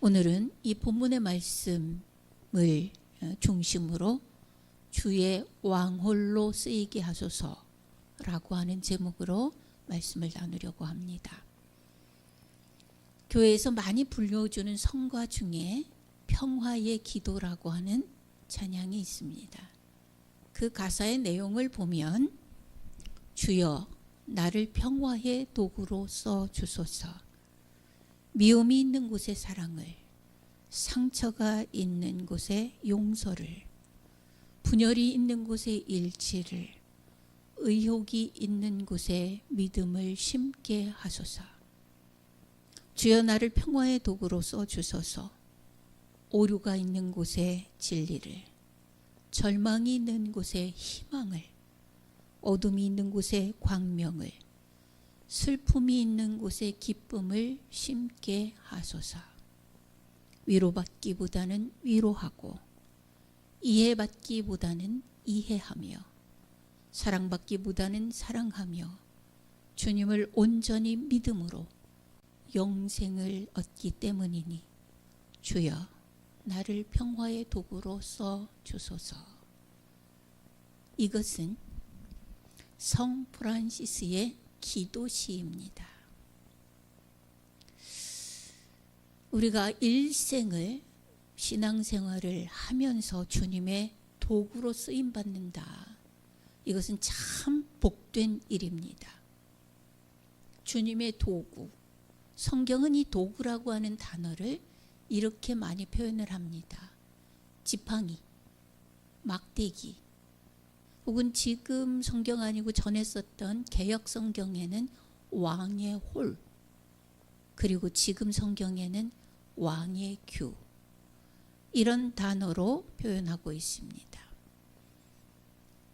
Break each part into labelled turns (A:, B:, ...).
A: 오늘은 이 본문의 말씀을 중심으로 주의 왕홀로 쓰이게 하소서라고 하는 제목으로 말씀을 나누려고 합니다. 교회에서 많이 불려주는 성가 중에 평화의 기도라고 하는 찬양이 있습니다. 그 가사의 내용을 보면 주여 나를 평화의 도구로 써 주소서. 미움이 있는 곳에 사랑을, 상처가 있는 곳에 용서를, 분열이 있는 곳에 일치를, 의혹이 있는 곳에 믿음을 심게 하소서. 주여 나를 평화의 도구로 써 주소서. 오류가 있는 곳에 진리를, 절망이 있는 곳에 희망을, 어둠이 있는 곳에 광명을, 슬픔이 있는 곳에 기쁨을 심게 하소서. 위로받기보다는 위로하고, 이해받기보다는 이해하며, 사랑받기보다는 사랑하며, 주님을 온전히 믿음으로 영생을 얻기 때문이니 주여 나를 평화의 도구로 써 주소서. 이것은 성 프란시스의 기도시입니다. 우리가 일생을 신앙생활을 하면서 주님의 도구로 쓰임받는다. 이것은 참 복된 일입니다. 주님의 도구. 성경은 이 도구라고 하는 단어를 이렇게 많이 표현을 합니다. 지팡이, 막대기, 혹은 지금 성경 아니고 전에 썼던 개역 성경에는 왕의 홀, 그리고 지금 성경에는 왕의 규, 이런 단어로 표현하고 있습니다.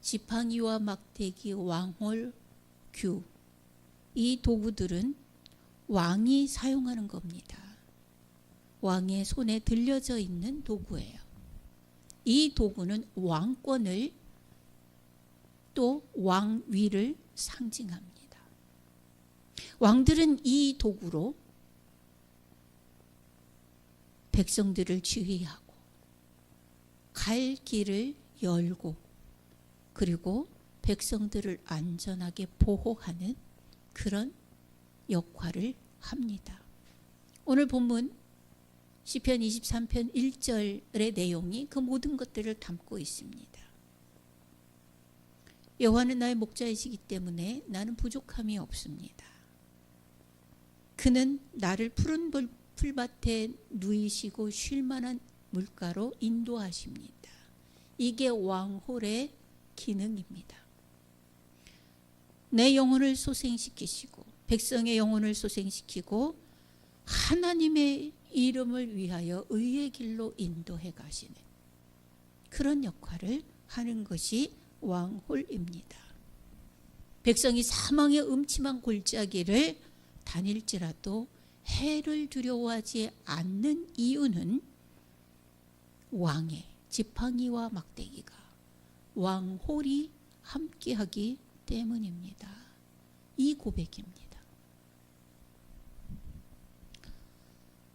A: 지팡이와 막대기, 왕홀, 규, 이 도구들은 왕이 사용하는 겁니다. 왕의 손에 들려져 있는 도구예요. 이 도구는 왕권을 또 왕위를 상징합니다. 왕들은 이 도구로 백성들을 지휘하고 갈 길을 열고 그리고 백성들을 안전하게 보호하는 그런 역할을 합니다. 오늘 본문 시편 23편 1절의 내용이 그 모든 것들을 담고 있습니다. 여호와는 나의 목자이시기 때문에 나는 부족함이 없습니다. 그는 나를 푸른 풀밭에 누이시고 쉴 만한 물가로 인도하십니다. 이게 왕홀의 기능입니다. 내 영혼을 소생시키시고 백성의 영혼을 소생시키고 하나님의 이름을 위하여 의의 길로 인도해 가시는 그런 역할을 하는 것이 왕홀입니다. 백성이 사망의 음침한 골짜기를 다닐지라도 해를 두려워하지 않는 이유는 왕의 지팡이와 막대기가 왕홀이 함께하기 때문입니다. 이 고백입니다.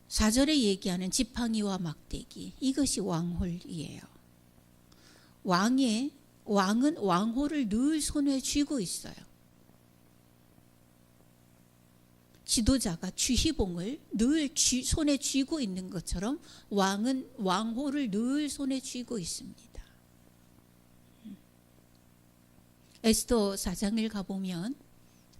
A: 4절에 얘기하는 지팡이와 막대기, 이것이 왕홀이에요. 왕은 왕홀을 늘 손에 쥐고 있어요. 지도자가 쥐희봉을 늘 손에 쥐고 있는 것처럼 왕은 왕홀을 늘 손에 쥐고 있습니다. 에스더 4장을 가보면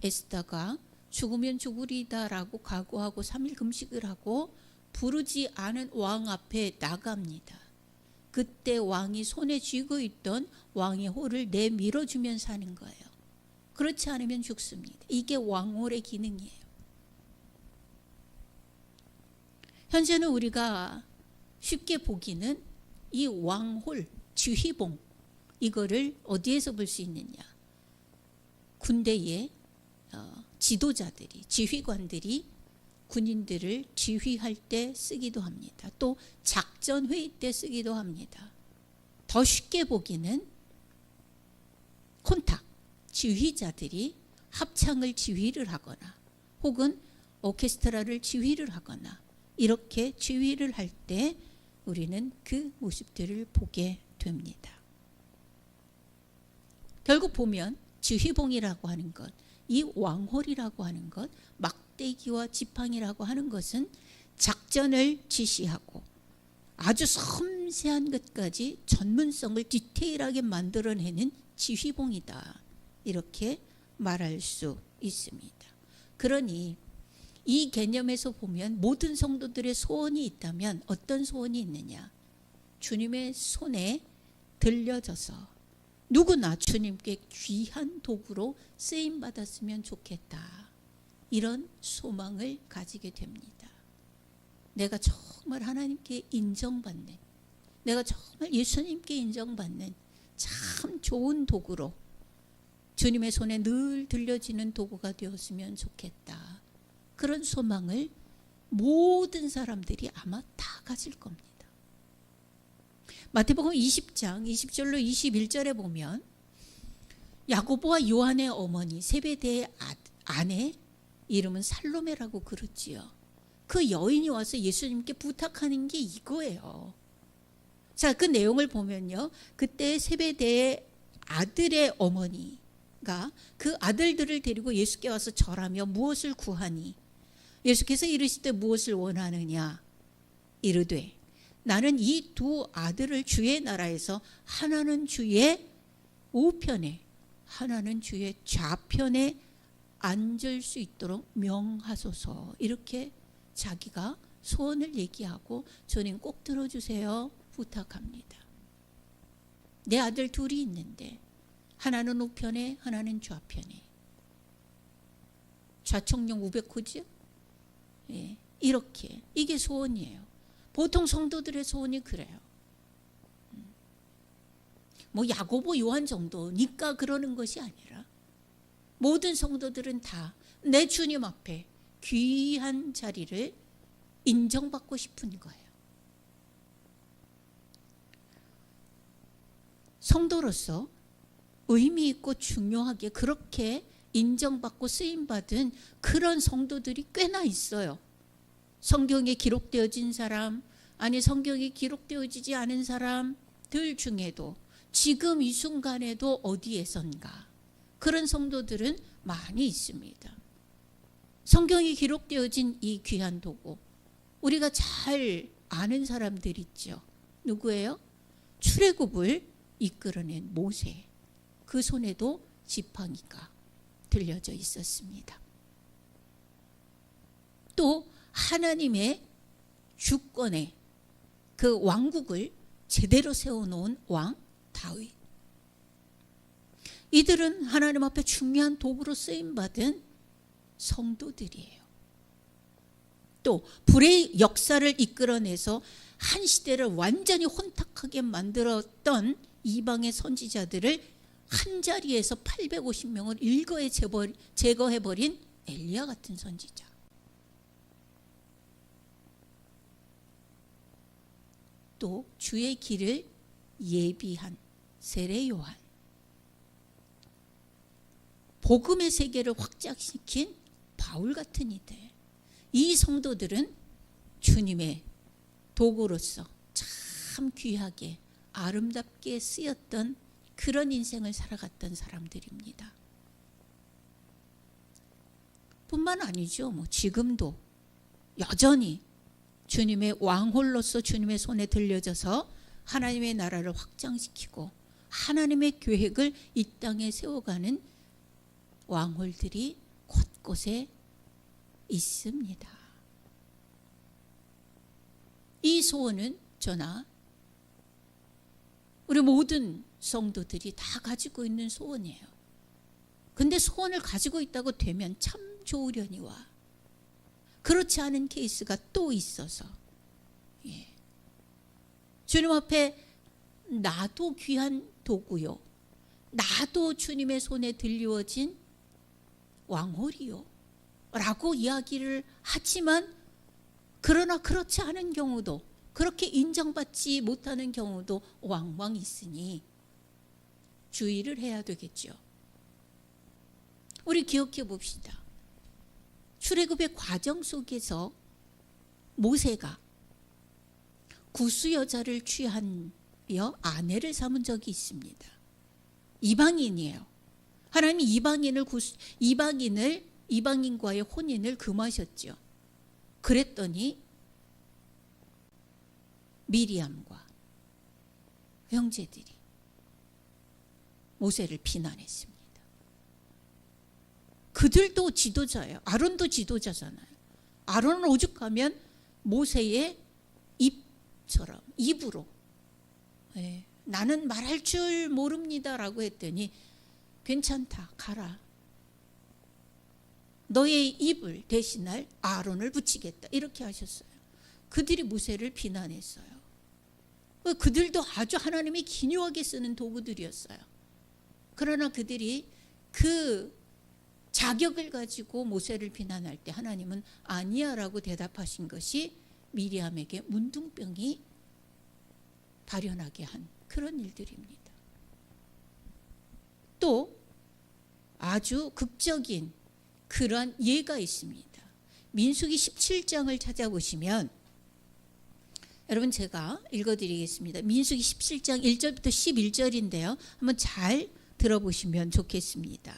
A: 에스더가 죽으면 죽으리다라고 각오하고 3일 금식을 하고 부르지 않은 왕 앞에 나갑니다. 그때 왕이 손에 쥐고 있던 왕의 홀을 내밀어주면 사는 거예요. 그렇지 않으면 죽습니다. 이게 왕홀의 기능이에요. 현재는 우리가 쉽게 보기는 이 왕홀, 지휘봉, 이거를 어디에서 볼 수 있느냐. 군대의 지도자들이, 지휘관들이 군인들을 지휘할 때 쓰기도 합니다. 또 작전 회의 때 쓰기도 합니다. 더 쉽게 보기는 콘탁, 지휘자들이 합창을 지휘를 하거나 혹은 오케스트라를 지휘를 하거나 이렇게 주의를 할 때 우리는 그 모습들을 보게 됩니다. 결국 보면 지휘봉이라고 하는 것, 이 왕홀이라고 하는 것, 막대기와 지팡이라고 하는 것은 작전을 지시하고 아주 섬세한 것까지 전문성을 디테일하게 만들어내는 지휘봉이다. 이렇게 말할 수 있습니다. 그러니 이 개념에서 보면 모든 성도들의 소원이 있다면 어떤 소원이 있느냐? 주님의 손에 들려져서 누구나 주님께 귀한 도구로 쓰임받았으면 좋겠다. 이런 소망을 가지게 됩니다. 내가 정말 하나님께 인정받는, 내가 정말 예수님께 인정받는 참 좋은 도구로 주님의 손에 늘 들려지는 도구가 되었으면 좋겠다. 그런 소망을 모든 사람들이 아마 다 가질 겁니다. 마태복음 20장 20절로 21절에 보면 야고보와 요한의 어머니 세베대의 아내 이름은 살로메라고 그러지요. 그 여인이 와서 예수님께 부탁하는 게 이거예요. 자, 그 내용을 보면요. 그때 세베대의 아들의 어머니가 그 아들들을 데리고 예수께 와서 절하며 무엇을 구하니? 예수께서 이르시되 무엇을 원하느냐? 이르되 나는 이 두 아들을 주의 나라에서 하나는 주의 우편에 하나는 주의 좌편에 앉을 수 있도록 명하소서. 이렇게 자기가 소원을 얘기하고 주님 꼭 들어주세요 부탁합니다. 내 아들 둘이 있는데 하나는 우편에 하나는 좌편에. 좌청령 우백호죠? 예, 이렇게 이게 소원이에요. 보통 성도들의 소원이 그래요. 뭐 야고보 요한 정도니까 그러는 것이 아니라 모든 성도들은 다 내 주님 앞에 귀한 자리를 인정받고 싶은 거예요. 성도로서 의미 있고 중요하게 그렇게 인정받고 쓰임받은 그런 성도들이 꽤나 있어요. 성경에 기록되어진 사람, 아니 성경에 기록되어지지 않은 사람들 중에도 지금 이 순간에도 어디에선가 그런 성도들은 많이 있습니다. 성경이 기록되어진 이 귀한 도구, 우리가 잘 아는 사람들 있죠. 누구예요? 출애굽을 이끌어낸 모세. 그 손에도 지팡이가 들려져 있었습니다. 또 하나님의 주권에 그 왕국을 제대로 세워놓은 왕 다윗. 이들은 하나님 앞에 중요한 도구로 쓰임받은 성도들이에요. 또 불의 역사를 이끌어내서 한 시대를 완전히 혼탁하게 만들었던 이방의 선지자들을 한 자리에서 850명을 일거에 제거해버린 엘리야 같은 선지자. 또 주의 길을 예비한 세례 요한. 복음의 세계를 확장시킨 바울 같은 이들. 이 성도들은 주님의 도구로서 참 귀하게 아름답게 쓰였던 그런 인생을 살아갔던 사람들입니다. 뿐만 아니죠. 뭐 지금도 여전히 주님의 왕홀로서 주님의 손에 들려져서 하나님의 나라를 확장시키고 하나님의 계획을 이 땅에 세워가는 왕홀들이 곳곳에 있습니다. 이 소원은 저나 우리 모든 성도들이 다 가지고 있는 소원이에요. 근데 소원을 가지고 있다고 되면 참 좋으려니와 그렇지 않은 케이스가 또 있어서, 예. 주님 앞에 나도 귀한 도구요, 나도 주님의 손에 들려진 왕홀이요 라고 이야기를 하지만 그러나 그렇지 않은 경우도, 그렇게 인정받지 못하는 경우도 왕왕 있으니 주의를 해야 되겠죠. 우리 기억해 봅시다. 출애굽의 과정 속에서 모세가 구스 여자를 취하여 아내를 삼은 적이 있습니다. 이방인이에요. 하나님이 이방인과의 혼인을 금하셨죠. 그랬더니 미리암과 형제들이 모세를 비난했습니다. 그들도 지도자예요. 아론도 지도자잖아요. 아론은 오죽하면 모세의 입처럼 입으로 나는 말할 줄 모릅니다라고 했더니 괜찮다, 가라. 너의 입을 대신할 아론을 붙이겠다, 이렇게 하셨어요. 그들이 모세를 비난했어요. 그들도 아주 하나님이 기묘하게 쓰는 도구들이었어요. 그러나 그들이 그 자격을 가지고 모세를 비난할 때 하나님은 아니야라고 대답하신 것이 미리암에게 문둥병이 발현하게 한 그런 일들입니다. 또 아주 극적인 그러한 예가 있습니다. 민수기 17장을 찾아보시면, 여러분 제가 읽어드리겠습니다. 민수기 17장 1절부터 11절인데요. 한번 잘 들어보시면 좋겠습니다.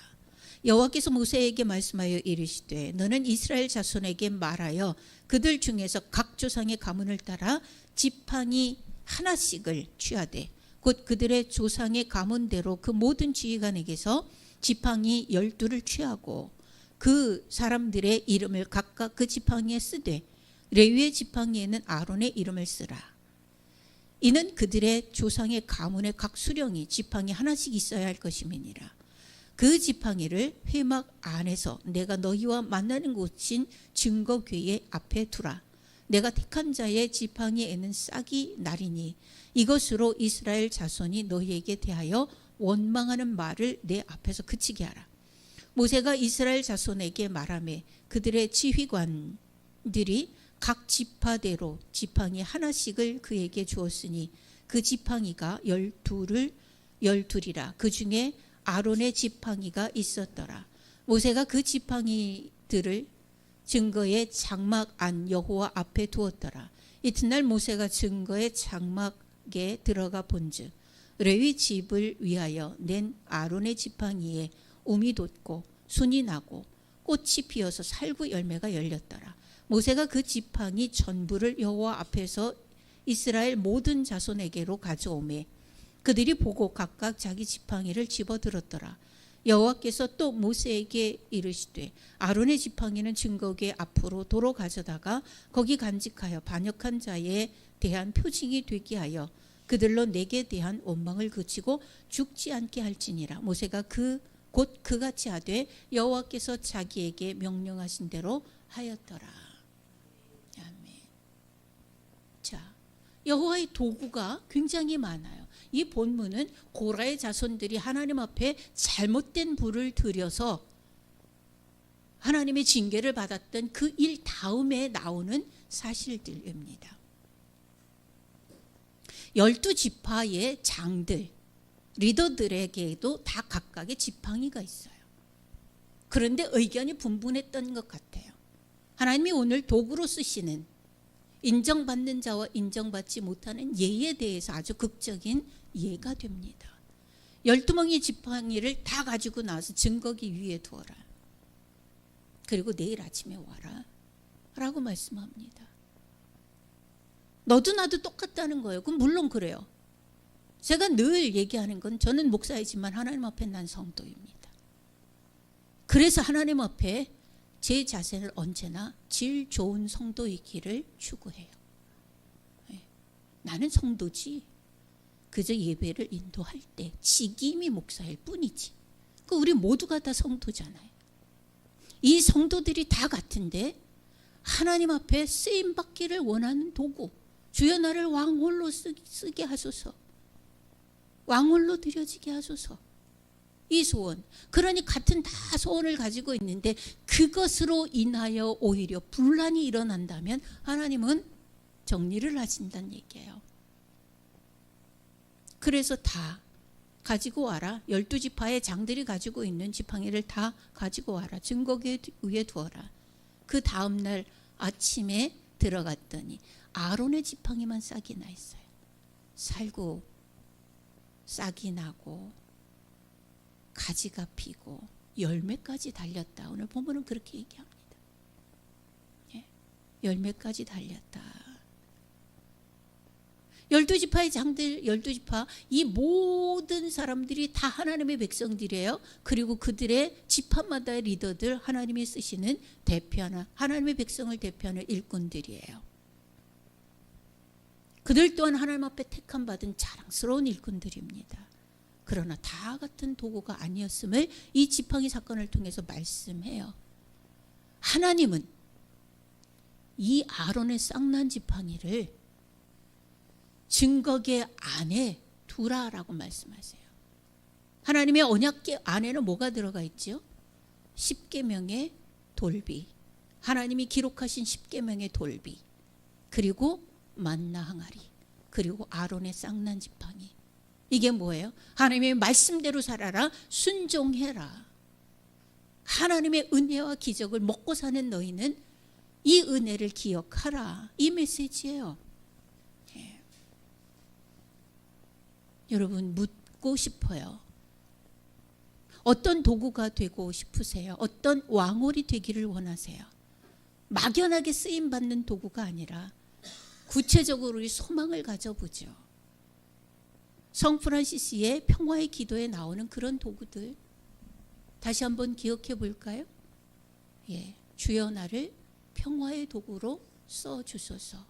A: 여호와께서 모세에게 말씀하여 이르시되 너는 이스라엘 자손에게 말하여 그들 중에서 각 조상의 가문을 따라 지팡이 하나씩을 취하되 곧 그들의 조상의 가문대로 그 모든 지휘관에게서 지팡이 12를 취하고 그 사람들의 이름을 각각 그 지팡이에 쓰되 레위의 지팡이에는 아론의 이름을 쓰라. 이는 그들의 조상의 가문의 각 수령이 지팡이 하나씩 있어야 할 것임이니라. 그 지팡이를 회막 안에서 내가 너희와 만나는 곳인 증거궤의 앞에 두라. 내가 택한 자의 지팡이에는 싹이 나리니 이것으로 이스라엘 자손이 너희에게 대하여 원망하는 말을 내 앞에서 그치게 하라. 모세가 이스라엘 자손에게 말하매 그들의 지휘관들이 각 지파대로 지팡이 하나씩을 그에게 주었으니 그 지팡이가 12이라. 그 중에 아론의 지팡이가 있었더라. 모세가 그 지팡이들을 증거의 장막 안 여호와 앞에 두었더라. 이튿날 모세가 증거의 장막에 들어가 본즉 레위 집을 위하여 낸 아론의 지팡이에 움이 돋고 순이 나고 꽃이 피어서 살구 열매가 열렸더라. 모세가 그 지팡이 전부를 여호와 앞에서 이스라엘 모든 자손에게로 가져오매 그들이 보고 각각 자기 지팡이를 집어들었더라. 여호와께서 또 모세에게 이르시되 아론의 지팡이는 증거궤 앞으로 도로 가져다가 거기 간직하여 반역한 자에 대한 표징이 되게 하여 그들로 내게 대한 원망을 그치고 죽지 않게 할지니라. 모세가 곧 그같이 하되 여호와께서 자기에게 명령하신 대로 하였더라. 아멘. 자, 여호와의 도구가 굉장히 많아요. 이 본문은 고라의 자손들이 하나님 앞에 잘못된 불을 들여서 하나님의 징계를 받았던 그 일 다음에 나오는 사실들입니다. 12지파의 장들, 리더들에게도 다 각각의 지팡이가 있어요. 그런데 의견이 분분했던 것 같아요. 하나님이 오늘 도구로 쓰시는 인정받는 자와 인정받지 못하는 예에 대해서 아주 극적인 예가 됩니다. 12멍이 지팡이를 다 가지고 나와서 증거기 위에 두어라. 그리고 내일 아침에 와라 라고 말씀합니다. 너도 나도 똑같다는 거예요. 그럼 물론 그래요. 제가 늘 얘기하는 건 저는 목사이지만 하나님 앞에 난 성도입니다. 그래서 하나님 앞에 제 자세를 언제나 질 좋은 성도이기를 추구해요. 나는 성도지. 그저 예배를 인도할 때 직임이 목사일 뿐이지. 우리 모두가 다 성도잖아요. 이 성도들이 다 같은데 하나님 앞에 쓰임받기를 원하는 도구, 주여 나를 왕홀로 쓰게 하소서, 왕홀로 드려지게 하소서. 이 소원, 그러니 같은 다 소원을 가지고 있는데 그것으로 인하여 오히려 분란이 일어난다면 하나님은 정리를 하신다는 얘기예요. 그래서 다 가지고 와라. 12지파의 장들이 가지고 있는 지팡이를 다 가지고 와라. 증거궤 위에 두어라. 그 다음날 아침에 들어갔더니 아론의 지팡이만 싹이 나 있어요. 살구 싹이 나고 가지가 피고 열매까지 달렸다. 오늘 본문은 그렇게 얘기합니다. 예, 열매까지 달렸다. 12지파의 장들, 12지파, 이 모든 사람들이 다 하나님의 백성들이에요. 그리고 그들의 지파마다의 리더들, 하나님이 쓰시는 대표하는, 하나님의 백성을 대표하는 일꾼들이에요. 그들 또한 하나님 앞에 택함 받은 자랑스러운 일꾼들입니다. 그러나 다 같은 도구가 아니었음을 이 지팡이 사건을 통해서 말씀해요. 하나님은 이 아론의 쌍난 지팡이를 증거계 안에 두라라고 말씀하세요. 하나님의 언약계 안에는 뭐가 들어가 있죠? 십계명의 돌비, 하나님이 기록하신 십계명의 돌비, 그리고 만나 항아리, 그리고 아론의 쌍난 지팡이. 이게 뭐예요? 하나님의 말씀대로 살아라, 순종해라. 하나님의 은혜와 기적을 먹고 사는 너희는 이 은혜를 기억하라. 이 메시지예요. 네. 여러분, 묻고 싶어요. 어떤 도구가 되고 싶으세요? 어떤 왕홀이 되기를 원하세요? 막연하게 쓰임받는 도구가 아니라 구체적으로 우리 소망을 가져보죠. 성 프란시스의 평화의 기도에 나오는 그런 도구들 다시 한번 기억해 볼까요? 예, 주여 나를 평화의 도구로 써주소서.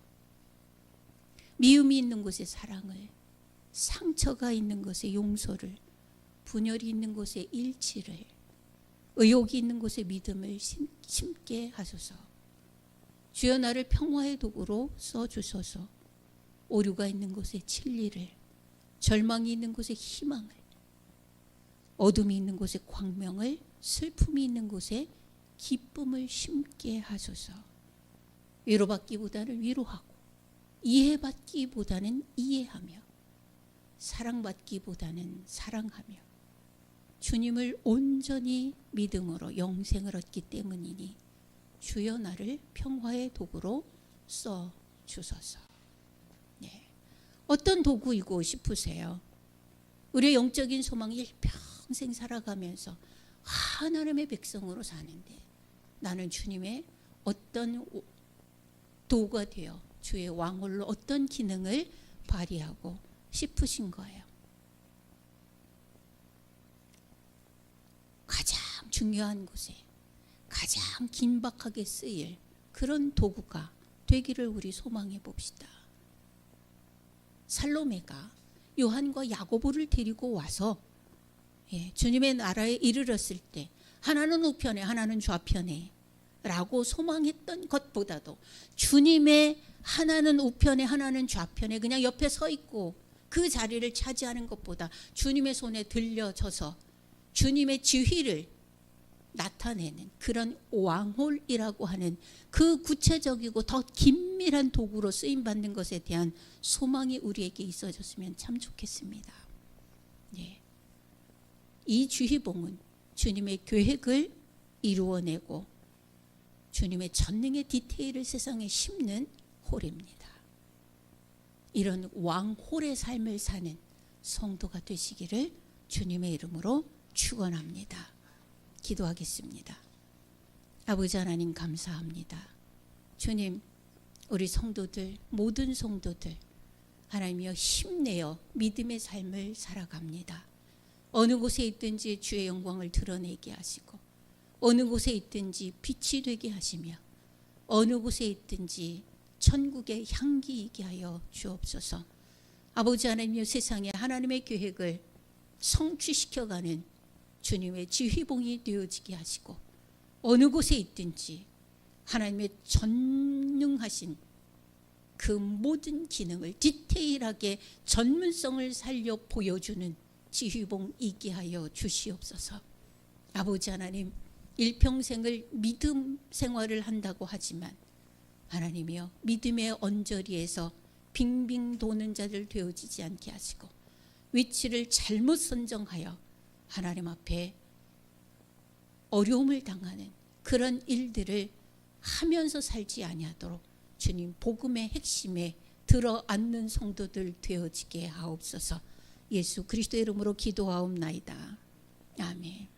A: 미움이 있는 곳에 사랑을, 상처가 있는 곳에 용서를, 분열이 있는 곳에 일치를, 의욕이 있는 곳에 믿음을 심게 하소서. 주여 나를 평화의 도구로 써주소서. 오류가 있는 곳에 진리를, 절망이 있는 곳에 희망을, 어둠이 있는 곳에 광명을, 슬픔이 있는 곳에 기쁨을 심게 하소서. 위로받기보다는 위로하고, 이해받기보다는 이해하며, 사랑받기보다는 사랑하며, 주님을 온전히 믿음으로 영생을 얻기 때문이니 주여 나를 평화의 도구로 써 주소서. 네. 어떤 도구이고 싶으세요? 우리의 영적인 소망이 일평생 살아가면서 하나님의 백성으로 사는데 나는 주님의 어떤 도구가 되어 주의 왕홀로 어떤 기능을 발휘하고 싶으신 거예요. 가장 중요한 곳에 가장 긴박하게 쓰일 그런 도구가 되기를 우리 소망해 봅시다. 살로메가 요한과 야고보를 데리고 와서 주님의 나라에 이르렀을 때 하나는 우편에 하나는 좌편에 라고 소망했던 것보다도 주님의 하나는 우편에 하나는 좌편에 그냥 옆에 서 있고 그 자리를 차지하는 것보다 주님의 손에 들려져서 주님의 지휘를 나타내는 그런 왕홀이라고 하는 그 구체적이고 더 긴밀한 도구로 쓰임받는 것에 대한 소망이 우리에게 있어졌으면 참 좋겠습니다. 네. 이 주희봉은 주님의 계획을 이루어내고 주님의 전능의 디테일을 세상에 심는 홀입니다. 이런 왕홀의 삶을 사는 성도가 되시기를 주님의 이름으로 축원합니다. 기도하겠습니다. 아버지 하나님 감사합니다. 주님, 우리 성도들, 모든 성도들 하나님이여 힘내어 믿음의 삶을 살아갑니다. 어느 곳에 있든지 주의 영광을 드러내게 하시고 어느 곳에 있든지 빛이 되게 하시며 어느 곳에 있든지 천국의 향기이게 하여 주옵소서. 아버지 하나님이여 세상에 하나님의 계획을 성취시켜가는 주님의 지휘봉이 되어지게 하시고 어느 곳에 있든지 하나님의 전능하신 그 모든 기능을 디테일하게 전문성을 살려 보여주는 지휘봉이게 하여 주시옵소서. 아버지 하나님, 일평생을 믿음 생활을 한다고 하지만 하나님이여 믿음의 언저리에서 빙빙 도는 자들 되어지지 않게 하시고 위치를 잘못 선정하여 하나님 앞에 어려움을 당하는 그런 일들을 하면서 살지 아니하도록 주님 복음의 핵심에 들어앉는 성도들 되어지게 하옵소서. 예수 그리스도의 이름으로 기도하옵나이다. 아멘.